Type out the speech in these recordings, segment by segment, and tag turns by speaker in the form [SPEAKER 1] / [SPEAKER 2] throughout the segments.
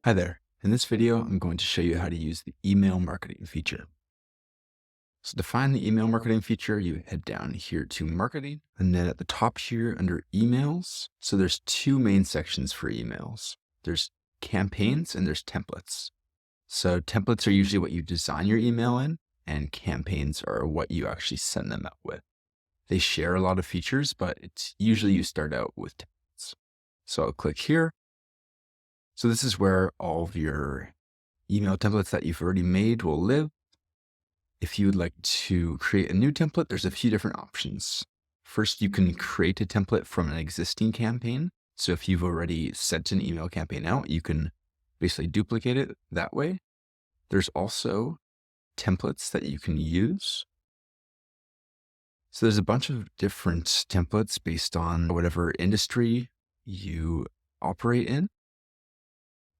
[SPEAKER 1] Hi there. In this video, I'm going to show you how to use the email marketing feature. So to find the email marketing feature, you head down here to marketing, and then at the top here under emails. So there's two main sections for emails. There's campaigns and there's templates. So templates are usually what you design your email in, and campaigns are what you actually send them out with. They share a lot of features, but it's usually you start out with templates. So I'll click here. So this is where all of your email templates that you've already made will live. If you would like to create a new template, there's a few different options. First, you can create a template from an existing campaign. So if you've already sent an email campaign out, you can basically duplicate it that way. There's also templates that you can use. So there's a bunch of different templates based on whatever industry you operate in.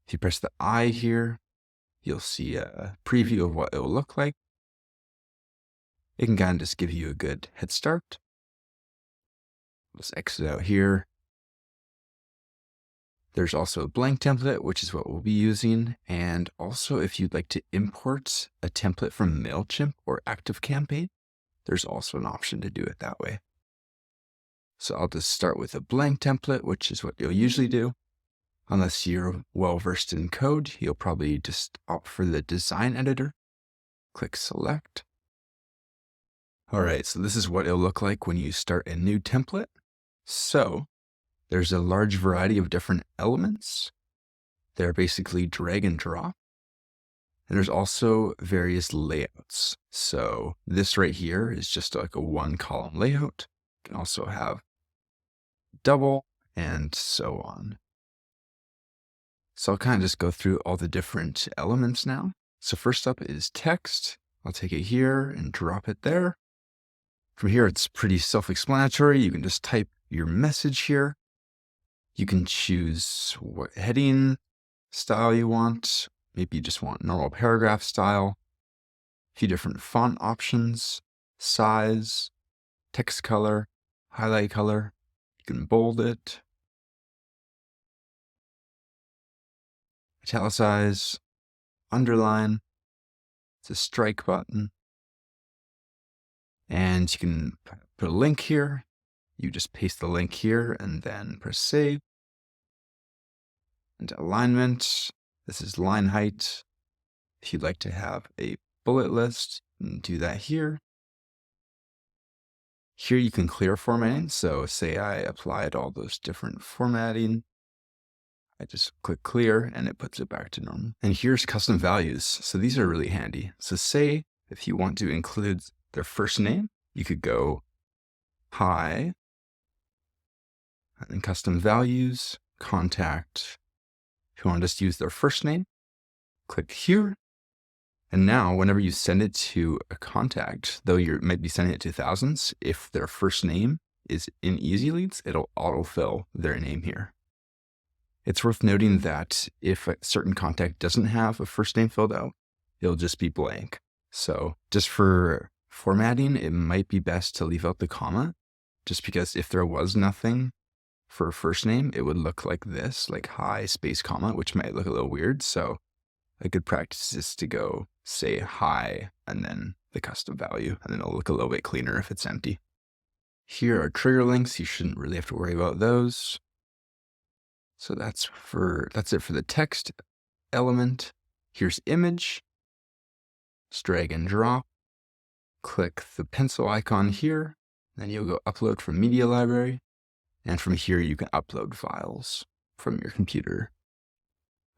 [SPEAKER 1] If you press the I here, you'll see a preview of what it will look like. It can kind of just give you a good head start. Let's exit out here. There's also a blank template, which is what we'll be using. And also, if you'd like to import a template from MailChimp or ActiveCampaign, there's also an option to do it that way. So I'll just start with a blank template, which is what you'll usually do. Unless you're well-versed in code, you'll probably just opt for the design editor. Click select. All right, so this is what it'll look like when you start a new template. So there's a large variety of different elements. They're basically drag and drop. And there's also various layouts. So this right here is just like a one column layout. You can also have double and so on. So I'll kind of just go through all the different elements now. So first up is text. I'll take it here and drop it there. From here, it's pretty self-explanatory. You can just type your message here. You can choose what heading style you want. Maybe you just want normal paragraph style. A few different font options, size, text color, highlight color. You can bold it, italicize, underline. It's a strike button. And you can put a link here. You just paste the link here and then press save. And alignment, this is line height. If you'd like to have a bullet list, you can do that here. Here you can clear formatting. So say I applied all those different formatting. I just click clear and it puts it back to normal. And here's custom values. So these are really handy. So say if you want to include their first name, you could go hi, and then custom values, contact. If you want to just use their first name, click here. And now whenever you send it to a contact, though you might be sending it to thousands, if their first name is in Easy Leads, it'll autofill their name here. It's worth noting that if a certain contact doesn't have a first name filled out, it'll just be blank. So just for formatting, it might be best to leave out the comma, just because if there was nothing for a first name, it would look like this, like hi space comma, which might look a little weird. So a good practice is to go say hi and then the custom value, and then it'll look a little bit cleaner if it's empty. Here are trigger links. You shouldn't really have to worry about those. So that's it for the text element. Here's image. Just drag and drop. Click the pencil icon here. Then you'll go upload from media library. And from here, you can upload files from your computer.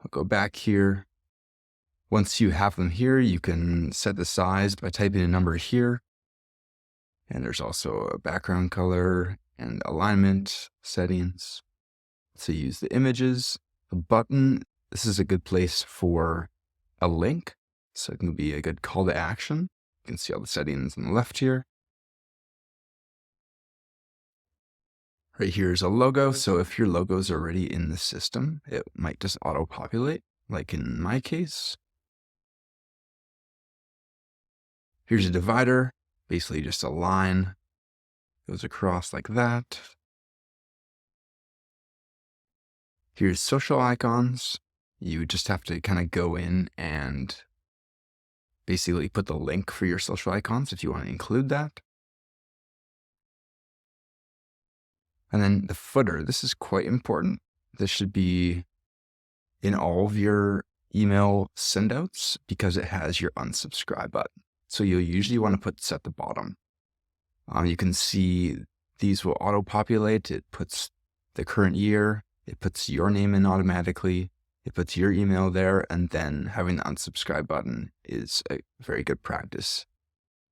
[SPEAKER 1] I'll go back here. Once you have them here, you can set the size by typing a number here. And there's also a background color and alignment settings. So use the images, the button. This is a good place for a link. So it can be a good call to action. You can see all the settings on the left here. Right here is a logo. So if your logo is already in the system, it might just auto-populate, like in my case. Here's a divider, basically just a line goes across like that. Here's social icons. You just have to kind of go in and basically put the link for your social icons if you want to include that. And then the footer, this is quite important. This should be in all of your email sendouts because it has your unsubscribe button. So you'll usually want to put this at the bottom. You can see these will auto-populate. It puts the current year, it puts your name in automatically, it puts your email there, and then having the unsubscribe button is a very good practice.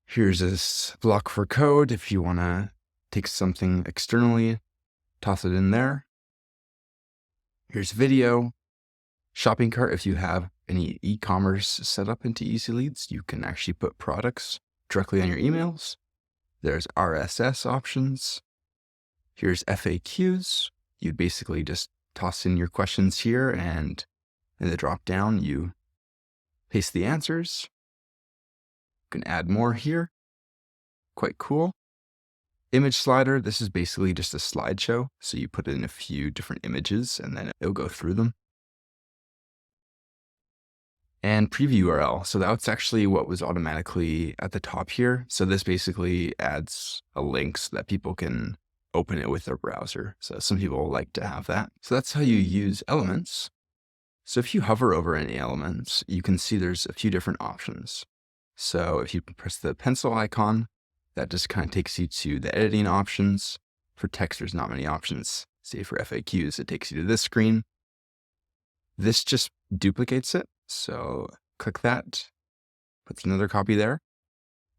[SPEAKER 1] Here's this block for code. If you want to take something externally, toss it in there. Here's video. Shopping cart, if you have any e-commerce set up into Easy Leads, you can actually put products directly on your emails. There's RSS options. Here's FAQs. You'd basically just toss in your questions here, and in the drop down, you paste the answers. You can add more here. Quite cool. Image slider, this is basically just a slideshow. So you put in a few different images and then it'll go through them. And preview URL. So that's actually what was automatically at the top here. So this basically adds a link so that people can open it with their browser. So some people like to have that. So that's how you use elements. So if you hover over any elements, you can see there's a few different options. So if you press the pencil icon, that just kind of takes you to the editing options. For text, there's not many options. Say for FAQs, it takes you to this screen. This just duplicates it. So click that, puts another copy there.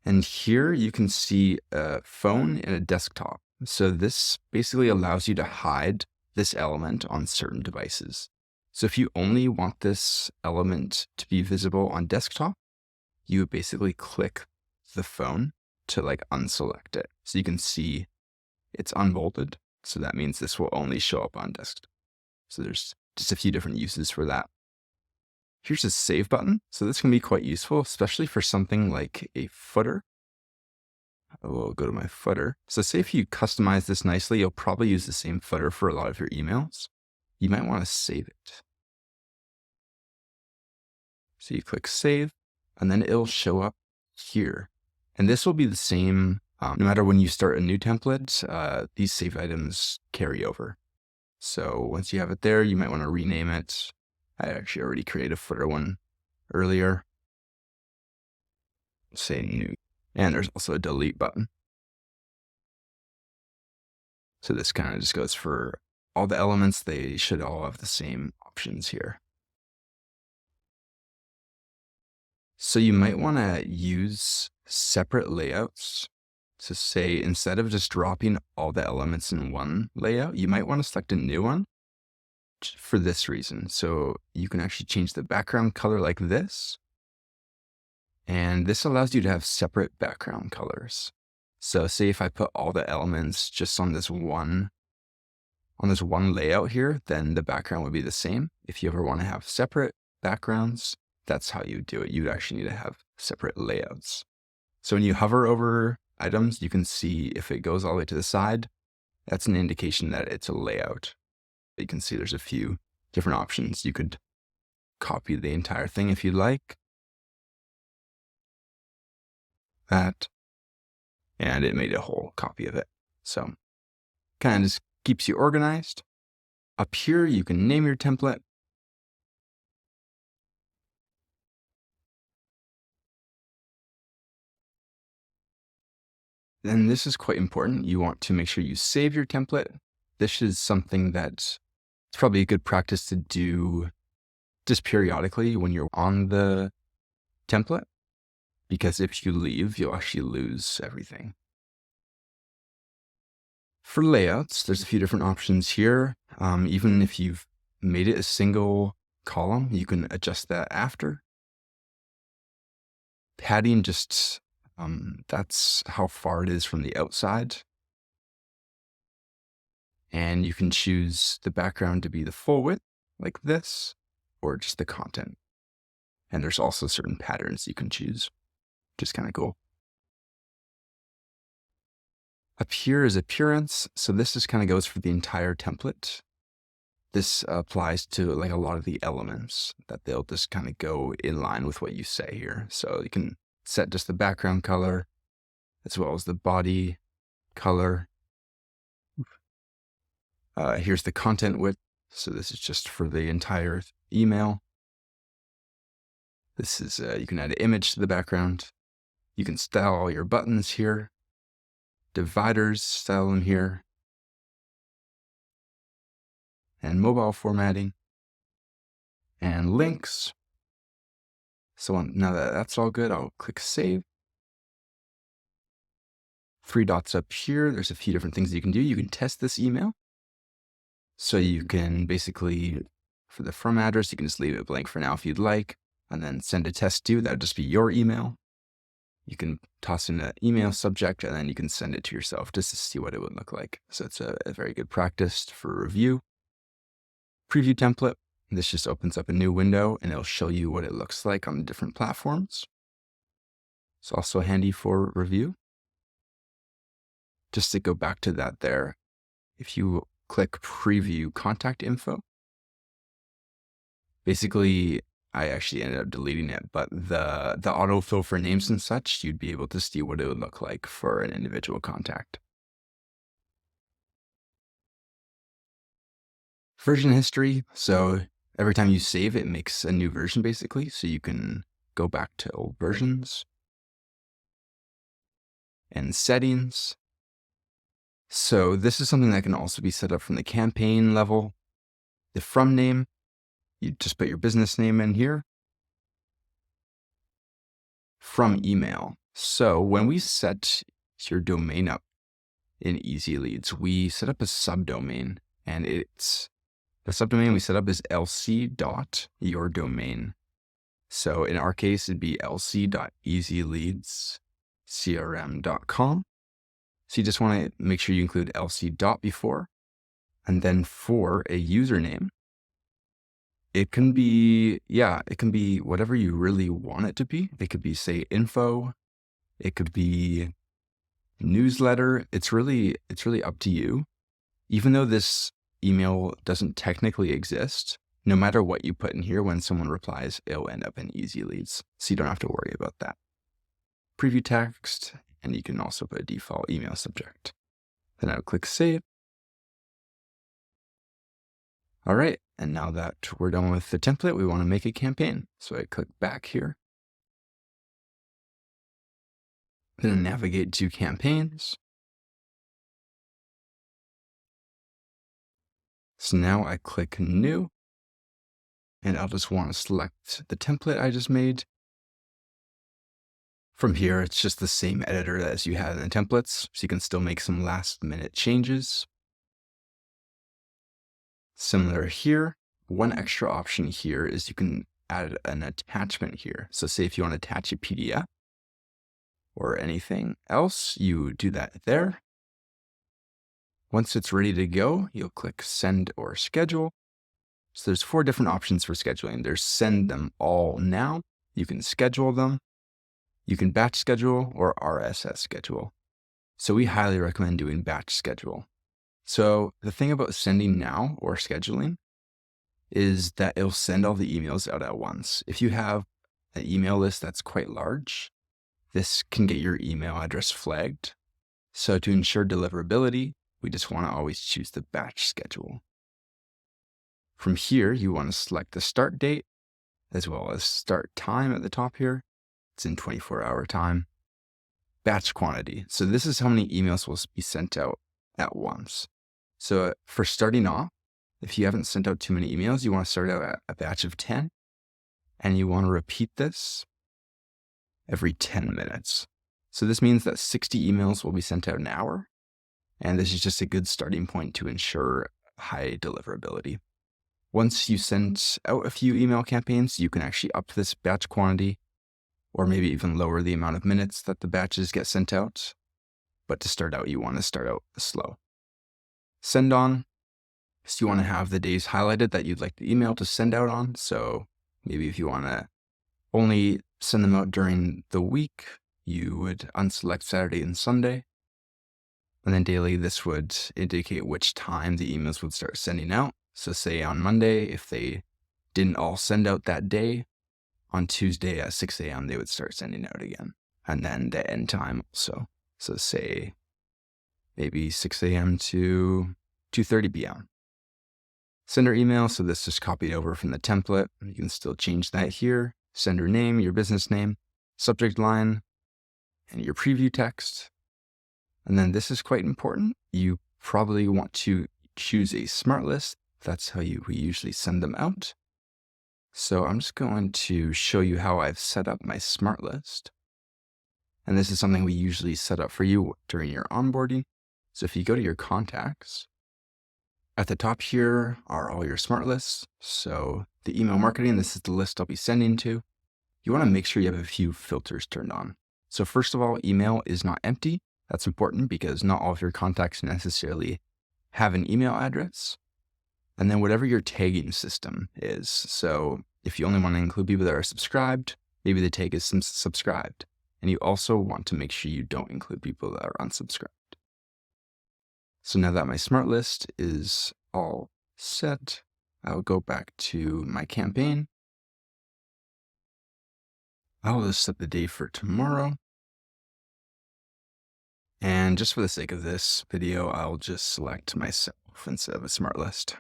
[SPEAKER 1] And here you can see a phone and a desktop. So this basically allows you to hide this element on certain devices. So if you only want this element to be visible on desktop, you would basically click the phone to unselect it. So you can see it's unbolded. So that means this will only show up on desktop. So there's just a few different uses for that. Here's a save button. So this can be quite useful, especially for something like a footer. I will go to my footer. So say if you customize this nicely, you'll probably use the same footer for a lot of your emails. You might want to save it. So you click save, and then it'll show up here. And this will be the same no matter when you start a new template. These saved items carry over. So once you have it there, you might want to rename it. I actually already created a footer one earlier. Say new. And there's also a delete button. So this kind of just goes for all the elements. They should all have the same options here. So you might want to use separate layouts. So say instead of just dropping all the elements in one layout, you might want to select a new one for this reason. So you can actually change the background color like this. And this allows you to have separate background colors. So say if I put all the elements just on this one layout here, then the background would be the same. If you ever want to have separate backgrounds, that's how you do it. You'd actually need to have separate layouts. So when you hover over items, you can see if it goes all the way to the side, that's an indication that it's a layout. You can see there's a few different options. You could copy the entire thing if you'd like. That, and it made a whole copy of it. So kind of just keeps you organized. Up here, you can name your template. Then this is quite important. You want to make sure you save your template. This is something that it's probably a good practice to do just periodically when you're on the template, because if you leave, you'll actually lose everything. For layouts, there's a few different options here. Even if you've made it a single column, you can adjust that after. Padding, just that's how far it is from the outside. And you can choose the background to be the full width, like this, or just the content. And there's also certain patterns you can choose, which is kind of cool. Up here is appearance. So this just kind of goes for the entire template. this applies to like a lot of the elements that they'll just kind of go in line with what you say here. So you can set just the background color as well as the body color. Here's the content width. So this is just for the entire email. This is, you can add an image to the background. You can style all your buttons here. Dividers, style them here. And mobile formatting. And links. So now that that's all good, I'll click save. 3 dots up here. There's a few different things you can do. You can test this email. So you can basically, for the from address, you can just leave it blank for now if you'd like, and then send a test to. That would just be your email. You can toss in an email subject, and then you can send it to yourself just to see what it would look like. So it's a very good practice for review. Preview template. This just opens up a new window, and it'll show you what it looks like on the different platforms. It's also handy for review. Just to go back to that there, if you click preview contact info, basically, I actually ended up deleting it, but the autofill for names and such, you'd be able to see what it would look like for an individual contact. Version history. So every time you save, it makes a new version basically. So you can go back to old versions. And settings. So this is something that can also be set up from the campaign level. The from name, you just put your business name in here. From email. So when we set your domain up in Easy Leads, we set up a subdomain, and it's the subdomain we set up is lc.yourdomain. So in our case, it'd be lc.easyleadscrm.com. So you just want to make sure you include lc dot before, and then for a username, it can be, it can be whatever you really want it to be. It could be, say, info. It could be newsletter. It's really up to you. Even though this email doesn't technically exist, no matter what you put in here, when someone replies, it'll end up in Easy Leads. So you don't have to worry about that. Preview text, and you can also put a default email subject. Then I'll click save. All right, and now that we're done with the template, we want to make a campaign. So I click back here. Then navigate to campaigns. So now I click new, and I'll just want to select the template I just made. From here, it's just the same editor as you had in the templates, so you can still make some last-minute changes. Similar here, one extra option here is you can add an attachment here. So say if you want to attach a PDF or anything else, you do that there. Once it's ready to go, you'll click send or schedule. So there's 4 different options for scheduling. There's send them all now. You can schedule them. You can batch schedule or RSS schedule. So we highly recommend doing batch schedule. So the thing about sending now or scheduling is that it'll send all the emails out at once. If you have an email list that's quite large, this can get your email address flagged. So to ensure deliverability, we just want to always choose the batch schedule. From here, you want to select the start date as well as start time at the top here. It's in 24-hour time. Batch quantity. So this is how many emails will be sent out at once. So for starting off, if you haven't sent out too many emails, you want to start out at a batch of 10, and you want to repeat this every 10 minutes. So this means that 60 emails will be sent out an hour, and this is just a good starting point to ensure high deliverability. Once you send out a few email campaigns, you can actually up this batch quantity, or maybe even lower the amount of minutes that the batches get sent out. But to start out, you want to start out slow. Send on. So you want to have the days highlighted that you'd like the email to send out on. So maybe if you want to only send them out during the week, you would unselect Saturday and Sunday. And then daily, this would indicate which time the emails would start sending out. So say on Monday, if they didn't all send out that day, on Tuesday at 6 a.m., they would start sending out again. And then the end time also. So say maybe 6 a.m. to 2:30 p.m. Sender email, so this just copied over from the template. You can still change that here. Sender name, your business name, subject line, and your preview text. And then this is quite important. You probably want to choose a Smartlist. That's how we usually send them out. So I'm just going to show you how I've set up my Smartlist. And this is something we usually set up for you during your onboarding. So if you go to your contacts, at the top here are all your smart lists. So the email marketing, this is the list I'll be sending to. You want to make sure you have a few filters turned on. So first of all, email is not empty. That's important because not all of your contacts necessarily have an email address. And then whatever your tagging system is. So if you only want to include people that are subscribed, maybe the tag is subscribed. And you also want to make sure you don't include people that are unsubscribed. So now that my smart list is all set, I'll go back to my campaign. I'll just set the date for tomorrow. And just for the sake of this video, I'll just select myself instead of a smart list.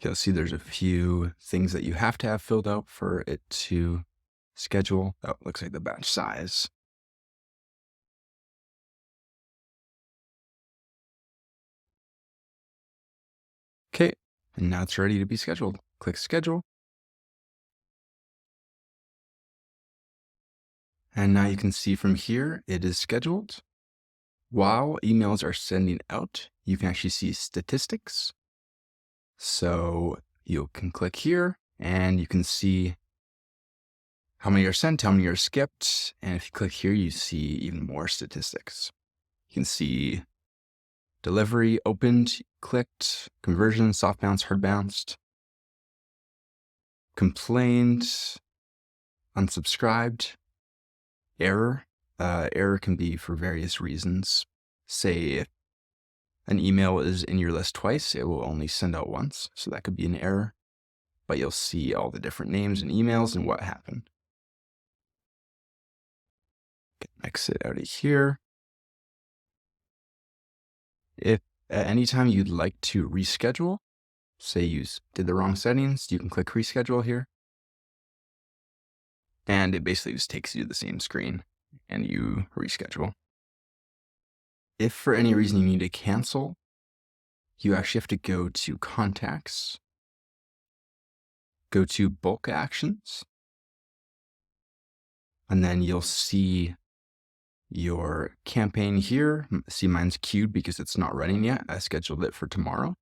[SPEAKER 1] You'll see there's a few things that you have to have filled out for it to schedule. Oh, looks like the batch size. Okay, and now it's ready to be scheduled. Click schedule. And now you can see from here, it is scheduled. While emails are sending out, you can actually see statistics. So you can click here and you can see how many are sent, how many are skipped. And if you click here, you see even more statistics. You can see delivery, opened, clicked, conversion, soft bounce, hard bounced, complained, unsubscribed, error. Error can be for various reasons. Say if an email is in your list twice, it will only send out once. So that could be an error, but you'll see all the different names and emails and what happened. Exit out of here. If at any time you'd like to reschedule, say you did the wrong settings, you can click reschedule here. And it basically just takes you to the same screen and you reschedule. If for any reason you need to cancel, you actually have to go to contacts, go to bulk actions, and then you'll see your campaign here. See, mine's queued because it's not running yet. I scheduled it for tomorrow.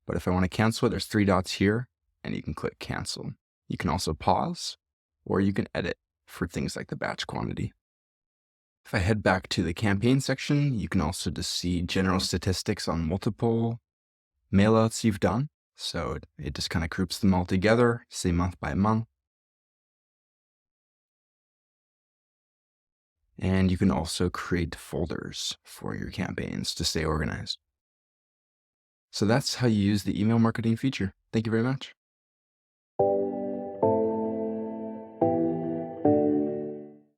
[SPEAKER 1] But if I want to cancel it, there's 3 dots here and you can click cancel. You can also pause or you can edit for things like the batch quantity. If I head back to the campaign section, you can also just see general statistics on multiple mailouts you've done. So it just kind of groups them all together, say month by month. And you can also create folders for your campaigns to stay organized. So that's how you use the email marketing feature. Thank you very much.